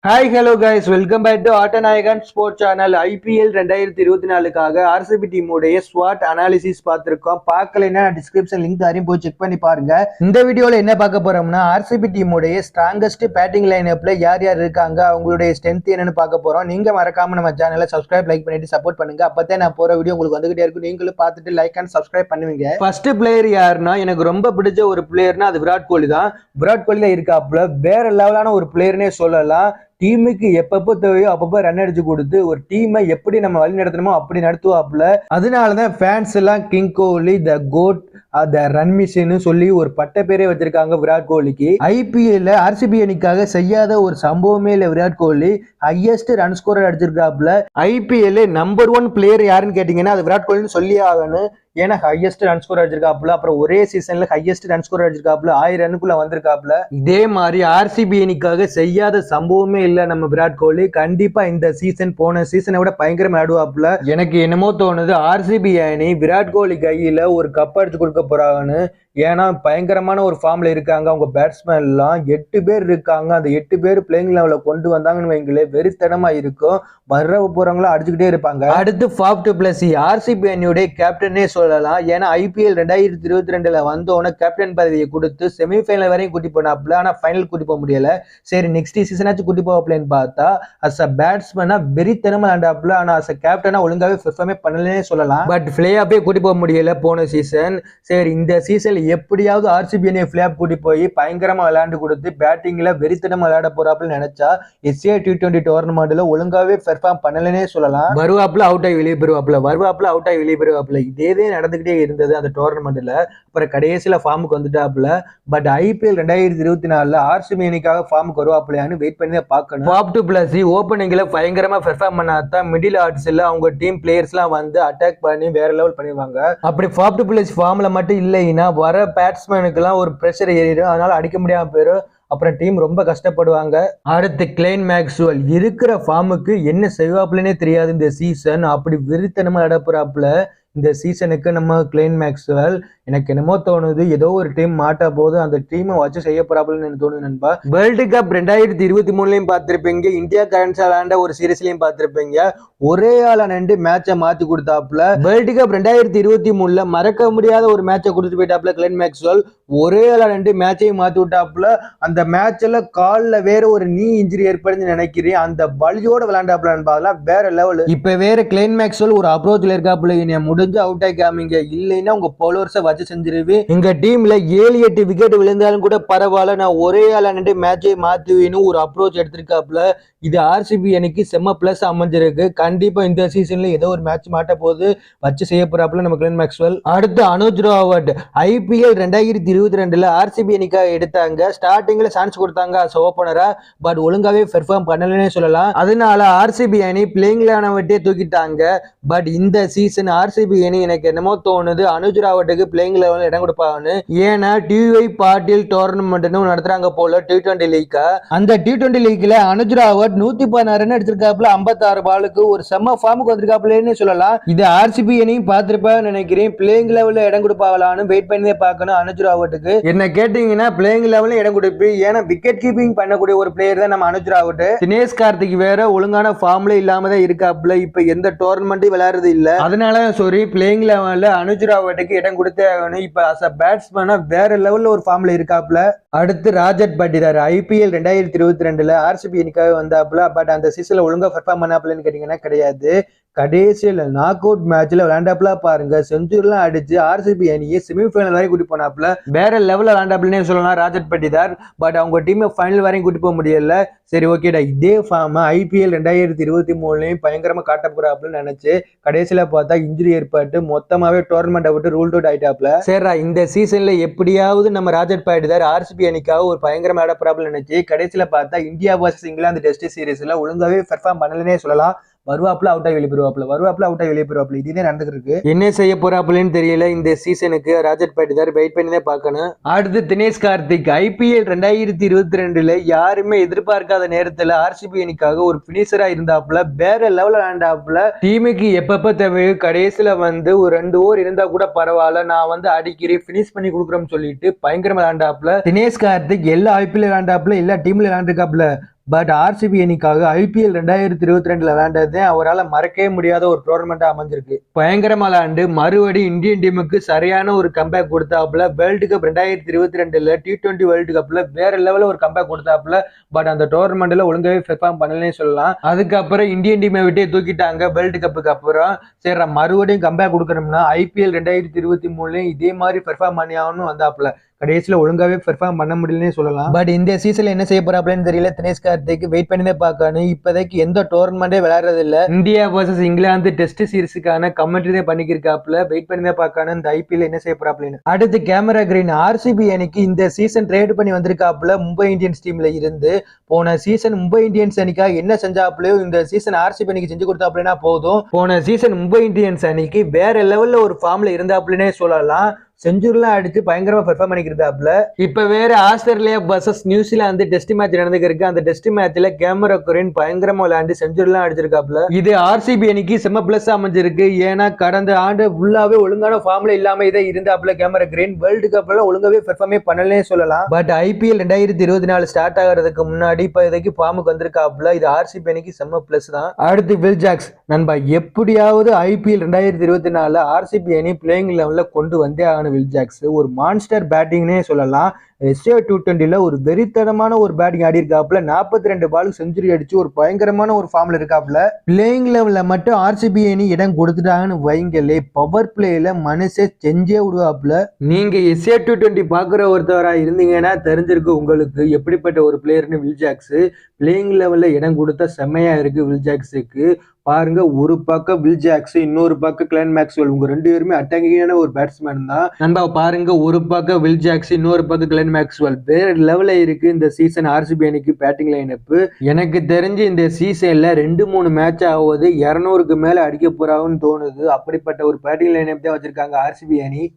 Hi hello guys, welcome back to Aattanayagan sports channel. IPL 2024க்காக RCB டீமுடைய squad analysis பார்த்துருக்கோம். பார்க்கலைன்னா டிஸ்கிரிப்ஷன் லிங்க் தரையும் போய் செக் பண்ணி பாருங்க. இந்த வீடியோவில் என்ன பார்க்க போறோம்னா, ஆர்சிபி டீமுடைய ஸ்ட்ராங்கஸ்ட் பேட்டிங் லைனப்ல யார் யார் இருக்காங்க, அவங்களுடைய ஸ்ட்ரென்த் என்னன்னு பார்க்க போறோம். நீங்க மறக்காம நம்ம சேனலை சப்ஸ்கிரைப் லைக் பண்ணிட்டு சப்போர்ட் பண்ணுங்க. அப்பதான் நான் போற வீடியோ உங்களுக்கு வந்துகிட்டே இருக்கும். நீங்களும் பார்த்துட்டு லைக் அண்ட் சப்ஸ்கிரைப் பண்ணுவீங்க. ஃபர்ஸ்ட் பிளேயர் யாருன்னா, எனக்கு ரொம்ப பிடிச்ச ஒரு பிளேயர்னா அது விராட் கோலி தான். விராட் கோலில இருக்காப்புல வேற லெவலான ஒரு பிளேயர்னே சொல்லலாம். டீமுக்கு எப்பப்போ தேவையோ அப்பப்போ ரன் அடிச்சு கொடுத்து ஒரு டீமை எப்படி நம்ம வழி நடத்தணுமோ அப்படி நடத்துவாப்புல. அதனாலதான் ஃபேன்ஸ் எல்லாம் king Kohli the goat the run மிஷின்னு சொல்லி ஒரு பட்ட பேரே வச்சிருக்காங்க விராட் கோலிக்கு. ஐபிஎல்ல ஆர்சிபி அணிக்காக செய்யாத ஒரு சம்பவமே இல்லை. Virat Kohli highest run scorer அடிச்சிருக்காப்புல. ஐபிஎல் நம்பர் 1 பிளேயர் யாருன்னு கேட்டீங்கன்னா அது விராட் கோலின்னு சொல்லி ஆகணும். ஏன்னா ஹையஸ்ட் ரன் ஸ்கோர் அடிச்சிருக்காப்புல. அப்புறம் ஒரே சீசன்ல ஹையஸ்ட் ரன் ஸ்கோர் அடிச்சிருக்காப்புல. 1000 ரன்னுக்குள்ள வந்திருக்காப்புல. இதே மாதிரி ஆர்சிபி அணிக்காக செய்யாத சம்பவமே இல்ல நம்ம விராட் கோலி. கண்டிப்பா இந்த சீசன் போன சீசனை விட பயங்கரமா ஆடுவாப்புல. எனக்கு என்னமோ தோணுது ஆர்சிபி அணி விராட் கோலி கையில ஒரு கப் அடிச்சு கொடுக்க போறாங்கன்னு. ஏன்னா பயங்கரமான ஒரு ஃபார்ம்ல இருக்காங்க. அவங்க பேட்ஸ்மேன் எல்லாம் 8 பேர் இருக்காங்க. அந்த 8 பேர் பிளேயிங் லெவல்ல கொண்டு வந்தாங்கன்னு வைங்களே வெறித்தனமா இருக்கும். வர்ற போறவங்களும் அடிச்சுக்கிட்டே இருப்பாங்க. அடுத்து ஃபாஃப் டு பிளஸ் ஆர்சிபி அணியுடைய கேப்டனே சொல்லலாம். ஏன்னா ஐபிஎல் 2022ல வந்தோன்னு கேப்டன் பதவியை கொடுத்து செமிஃபைனல் வரையும் கூட்டி போனாப்ல. ஆனா ஃபைனல் கூட்டி போக முடியல. சரி நெக்ஸ்ட் சீசனாச்சும் கூட்டி போவாப்லன்னு பார்த்தா அஸ் அ பேட்ஸ்மேனா வெறித்தனமா விளையாண்டாப்ல. ஆனா அஸ் அ கேப்டனா ஒழுங்காவே பெர்ஃபார்மே பண்ணலனே சொல்லலாம். பட் பிளே ஆஃபே கூட்டி போக முடியல போன சீசன். சரி இந்த சீசன் எப்படியாவது ஆர்சிபி அணியை பிளேஆஃப் கூட்டி போய் பயங்கரமா விளையாண்டு கொடுத்து பேட்டிங்ல வெறித்தனமா விளையாட போறாப்புன்னு நினைச்சா எஸ்ஏ T20 டோர்னமெண்ட்ல ஒழுங்காவே பெர்ஃபார்ம் பண்ணலனே சொல்லலாம். வருவாப்புல அவுட் ஆகி வெளியே பெறுவாப்புல. இதே நடந்துகிட்டே இருந்தது அந்த டோர்னமெண்ட்ல. அப்புறம் கடைசியில ஃபார்முக்கு வந்துட்டாப்புல. பட் ஐபிஎல் 2024ல ஆர்சிபி அணிக்காக ஃபார்முக்கு வருவாப்புலையான்னு வெயிட் பண்ணி தான் பார்க்கணும். ஃபாஃப் டு பிளஸ் ஓப்பனிங்ல பயங்கரமா பெர்ஃபார்ம் பண்ணாதான் மிடில் ஆர்ட்ஸ்ல அவங்க டீம் பிளேயர்ஸ் எல்லாம் வந்து அட்டாக் பண்ணி வேற லெவல் பண்ணிடுவாங்க. அப்படி ஃபாஃப் டு பிளஸ் ஃபார்ம்ல மட்டும் இல்லைன்னா வர பேட்ஸ்மேனுக்குலாம் ஒரு ப்ரெஷர் ஏறிடும். அதனால அடிக்க முடியாம போயிடும். அப்புறம் டீம் ரொம்ப கஷ்டப்படுவாங்க. அடுத்து கிளென் மேக்ஸ்வெல் இருக்கிற ஃபார்முக்கு என்ன செய்வாப்புலனே தெரியாது இந்த சீசன். அப்படி வெறித்தனமா இடப்புறாப்புல இந்த சீசனுக்கு நம்ம கிளென் மேக்ஸ்வெல். எனக்கு என்னமோ தோணுது ஏதோ ஒரு டீம் மாட்டா போது அந்த டீமை வச்சு செய்ய போறாப்புலன்னு எனக்கு தோணுது நண்பா. வேர்ல்டு கப் 2023லயும் பார்த்திருப்பீங்க. இந்தியா கரன்ஸ் விளையாண்ட ஒரு சீரீஸ்லயும் பார்த்திருப்பீங்க. ஒரே ஆள நின்று மேட்சை மாத்தி கொடுத்தாப்புல. வேர்ல்டு கப் 2023ல மறக்க முடியாத ஒரு மேட்சை கொடுத்து போயிட்டாப்புல கிளென் மேக்ஸ்வெல். ஒரே ஆள நின்று மேட்சையும் மாத்தி விட்டாப்புல. அந்த மேட்ச்ல கால்ல வேற ஒரு நீ இன்ஜுரி ஏற்படுன்னு நினைக்கிறேன். அந்த பலியோட விளையாண்டாப்புல நண்பா. அதெல்லாம் வேற லெவல். இப்ப வேற கிளென் மேக்ஸ்வெல் ஒரு அப்ரோச்ல இருக்காப்புல. முடிஞ்சு அவுட் ஆகாமீங்க, இல்லைன்னா உங்க பவுலர்ஸை வச்சு செஞ்சிருவேன். எங்க டீம்ல 7-8 விக்கெட் விழுந்தாலும் கூட பரவாயில்ல, நான் ஒரே ஆள நின்று மேட்சை மாத்துவேன்னு ஒரு அப்ரோச் எடுத்திருக்காப்புல. இது ஆர்சிபி அணிக்கு செம்ம பிளஸ் அமைஞ்சிருக்கு. கண்டிப்பா இந்த சீசன்ல ஏதோ ஒரு மேட்ச் மாட்ட போது வச்சு செய்ய போறாப்புல நம்ம கிளென் மேக்ஸ்வெல். அடுத்து அனுஜ் ராவத் ஐபிஎல் 2022ல ஆர்சிபி அணிக்காக எடுத்தாங்க. ஸ்டார்டிங்ல சான்ஸ் கொடுத்தாங்க அஸ் ஓபனரா. பட் ஒழுங்காவே பெர்ஃபார்ம் பண்ணலனே சொல்லலாம். அதனால ஆர்சிபி அணி பிளேயிங் லெவனை தூக்கிட்டாங்க. பட் இந்த சீசன் ஆர்சிபி அணி எனக்கு என்னமோ தோணுது அனுஜ் ராவட்டுக்கு பிளேயிங் லெவலில் இடம் கொடுப்பாங்கன்னு. ஏன்னா டிஒய் பாட்டில் டோர்னமெண்ட்னு நடத்துறாங்க போல T20 லீக். அந்த T20 லீக்ல அனுஜ் ராவத் 116 ரன் அடிச்சிருக்காப்புல. 56 பாலுக்கு ஒரு செம்ம ஃபார்முக்கு வந்திருக்காப்புலன்னு சொல்லலாம். இது ஆர்சிபி அணியும் பார்த்திருப்பான்னு நினைக்கிறேன். பிளேயிங் லெவலில் இடம் கொடுப்பாங்களான்னு வெயிட் பண்ணி பார்க்கணும் அனுஜ் ராவட்டுக்கு. என்ன கேட்டீங்கன்னா பிளேயிங் லெவலில் இடம் கொடுப்பு. ஏன்னா விக்கெட் கீப்பிங் பண்ணக்கூடிய ஒரு பிளேயர் தான் நம்ம அனுஜ் ராவட். தினேஷ் கார்த்திக் வேற ஒழுங்கான ஃபார்ம்ல இல்லாம தான் இருக்காப்புல. இப்ப எந்த டோர்னமெண்ட்டும் விளையாடுறது இல்ல. அதனால சாரி பிளேயிங் லெவல்ல அனுஜ் ராவட்டுக்கு இடம் கொடுத்தே ஆகணும். இப்ப அஸ் அ பேட்ஸ்மேனா வேற லெவல்ல ஒரு ஃபார்ம்ல இருக்காப்புல. அடுத்து ராஜத் பட்டிதார் ஐபிஎல் 2022ல ஆர்சிபி அணிக்காக வந்தாப்புல. பட் அந்த சீசன்ல ஒழுங்கா பெர்ஃபார்ம் பண்ணாப்புலன்னு கேட்டீங்கன்னா கிடையாது. கடைசியில் நாக் அவுட் மேட்ச்ல விளையாண்டாப்புல பாருங்க. செஞ்சுரிலாம் அடிச்சு ஆர்சிபி அணியை செமிஃபைனல் வரையும் கூட்டி போனாப்புல. வேற லெவல்ல விளையாண்டாப்புலன்னு சொல்லலாம் ராஜத் பட்டிதார். பட் அவங்க டீமை ஃபைனல் வரையும் கூட்டி போக முடியல. சரி ஓகேடா, இதே ஃபார்ம் ஐபிஎல் 2023லயும் பயங்கரமா காட்ட போறாப்புலன்னு நினைச்சு கடைசியில பார்த்தா இன்ஜுரி ஏற்பட்டு மொத்தமாவே டோர்னமெண்ட்டை விட்டு ரூல்ட் அவுட் ஆயிட்டாப்ல. சரிடா இந்த சீசன்ல எப்படியாவது நம்ம ராஜத் பட்டிதார் ஆர்சிபி அணிக்காக ஒரு பயங்கரமா ஆட போறாப்புல நினைச்சு கடைசியில பார்த்தா இந்தியா வர்சஸ் இங்கிலாந்து டெஸ்ட் சீரீஸ்ல ஒழுங்காவே பெர்ஃபார்ம் பண்ணலனே சொல்லலாம். வருவாப்புல அவுட் ஆகி வெளியே போயிருவாப்புல. இதுதான் நடந்துருக்கு. என்ன செய்ய போறாப்புலன்னு தெரியல இந்த சீசனுக்கு. ராஜத் பட்டிதார் வெயிட் பண்ணி தான் பார்க்கணும். அடுத்து தினேஷ் கார்த்திக் ஐபிஎல் 2022ல யாருமே எதிர்பார்க்காத நேரத்துல ஆர்சிபி அணிக்காக ஒரு பினிஷரா இருந்தாப்புல. வேற லெவல்ல விளையாண்டாப்புல. டீமுக்கு எப்பப்ப தேவையோ கடைசியில வந்து ஒரு 2 ஓவர் இருந்தா கூட பரவாயில்ல, நான் வந்து அடிக்கிறேன் பினிஷ் பண்ணி கொடுக்குறோம்னு சொல்லிட்டு பயங்கரமா விளையாண்டாப்புல. தினேஷ் கார்த்திக் எல்லா ஐபிஎல் விளையாண்டாப்புல, எல்லா டீம்ல விளையாண்டுருக்காப்புல. பட் ஆர்சிபி அணிக்காக ஐபிஎல் 2022 விளையாண்டது அவரால் மறக்கவே முடியாத ஒரு டோர்னமெண்டா அமைஞ்சிருக்கு. பயங்கரமா விளையாண்டு மறுபடி இந்தியன் டீமுக்கு சரியான ஒரு கம்பேக் கொடுத்தாப்புல. வேர்ல்டு கப் 2022 T20 வேர்ல்டு கப்ல வேற லெவலில் ஒரு கம்பேக் கொடுத்தாப்புல. பட் அந்த டோர்னமெண்ட்ல ஒழுங்காவே பெர்ஃபார்ம் பண்ணலனே சொல்லலாம். அதுக்கப்புறம் இந்தியன் டீமை விட்டே தூக்கிட்டாங்க. வேர்ல்டு கப்புக்கு அப்புறம் சரி மறுபடியும் கம்பேக் கொடுக்கணும்னா ஐபிஎல் 2023 இதே மாதிரி பெர்ஃபார்ம் பண்ணி ஆகணும் வந்தாப்புல. கடைசியில் ஒழுங்காவே பெர்ஃபார்ம் பண்ண முடியலன்னு சொல்லலாம். பட் இந்த சீசன்ல என்ன செய்ய போறாப்லன்னு தெரியல. தினேஷ் கார்த்திக் வெயிட் பண்ணி பார்க்கணும். இப்போதைக்கு எந்த டோர்னமெண்டே விளையாடுறது இல்ல. இந்தியா வர்சஸ் இங்கிலாந்து டெஸ்ட் சீரிஸுக்கான கமெண்ட்ரி தான் பண்ணிக்கிருக்காப்ல. வெயிட் பண்ணி தான் பார்க்கணும் இந்த ஐபிஎல் என்ன செய்ய போறாப்லன்னு. அடுத்து கேமரா கிரீன் ஆர்சிபி அணிக்கு இந்த சீசன் ட்ரேட் பண்ணி வந்திருக்காப்ல. மும்பை இந்தியன்ஸ் டீம்ல இருந்து போன சீசன் மும்பை இந்தியன்ஸ் அணிக்காக என்ன செஞ்சாப்லையோ இந்த சீசன் ஆர்சிபி அணிக்கு செஞ்சு கொடுத்தாப்லனா போதும். போன சீசன் மும்பை இந்தியன்ஸ் அணிக்கு வேற லெவல்ல ஒரு ஃபார்ம்ல இருந்தாப்லனே சொல்லலாம். செஞ்சுரிலாம் அடிச்சு பயங்கரமா பெர்ஃபார்ம் பண்ணிக்கிறாப்ல. இப்ப வேற Australia versus New Zealand test match நடந்துருக்கு. அந்த டெஸ்ட் மேட்ச்ல கேமரா கிரீன் பயங்கரமா விளையாண்டு செஞ்சுரிலாம் அடிச்சிருக்காப்ல. இது ஆர்சிபி அணிக்கு செம்ம பிளஸ் அமைஞ்சிருக்கு. ஏன்னா கடந்த ஆண்டு ஃபுல்லாவே ஒழுங்கான ஃபார்ம்ல இல்லாம இதை இருந்தாப்ல கேமரா கிரீன். வேர்ல்டு கப்ல ஒழுங்காவே பெர்ஃபார்மே பண்ணலனே சொல்லலாம். பட் ஐபிஎல் 2024 ஸ்டார்ட் ஆகிறதுக்கு முன்னாடி இப்ப இதுக்கு ஃபார்முக்கு வந்திருக்காப்ல. இது ஆர்சிபி அணிக்கு செம்ம பிளஸ் தான். அடுத்து வில் ஜாக்ஸ் நண்பா எப்படியாவது ஐபிஎல் 2024 ஆர்சிபி அணி பிளேயிங் லெவல்ல கொண்டு வந்தே ஆகணும். வில் ஜாக்ஸ் ஒரு மான்ஸ்டர் பேட்டிங்னே சொல்லலாம். SA220 ஒரு வெறித்தனமான ஒரு பேட்டிங் ஆடி இருக்காப்புல. 42 பாலுக்கு செஞ்சுரி அடிச்சு ஒரு பயங்கரமான ஒரு ஃபார்ம்ல இருக்காப்புல. பிளேயிங் லெவல்ல மட்டும் ஆர்சிபி அணி இடம் கொடுத்துட்டாங்கன்னு வைங்களே பவர் பிளேல மனுஷன் செஞ்சே விடுவாப்புல. நீங்க SA220 பாக்குற ஒருத்தவரா இருந்தீங்கன்னா தெரிஞ்சிருக்கு உங்களுக்கு எப்படிப்பட்ட ஒரு பிளேயர்னு வில் ஜாக்ஸ். பிளேயிங் லெவல்ல இடம் கொடுத்தா செம்மையா இருக்கு வில் ஜாக்ஸுக்கு. பாருங்க ஒரு பக்கம் வில் ஜாக்ஸ் இன்னொரு பக்கம் கிளென் மேக்ஸ்வெல் உங்க ரெண்டு பேருமே அட்டாக்கிங்கான ஒரு பேட்ஸ்மேன் தான். நண்பா பாருங்க ஒரு பக்கம் வில் ஜாக்ஸ் இன்னொரு பக்கம் கிளென் மேக்ஸ்வெல் வேற லெவல்ல இருக்கு இந்த சீசன் ஆர்சிபி அணிக்கு பேட்டிங் லைனப். எனக்கு தெரிஞ்சு இந்த சீசன்ல 2-3 மேட்ச் ஆகுது 200க்கு மேல அடிக்க போறாங்கன்னு தோணுது. அப்படிப்பட்ட ஒரு பேட்டிங் லைனப் தான் வச்சிருக்காங்க ஆர்சிபி அணி.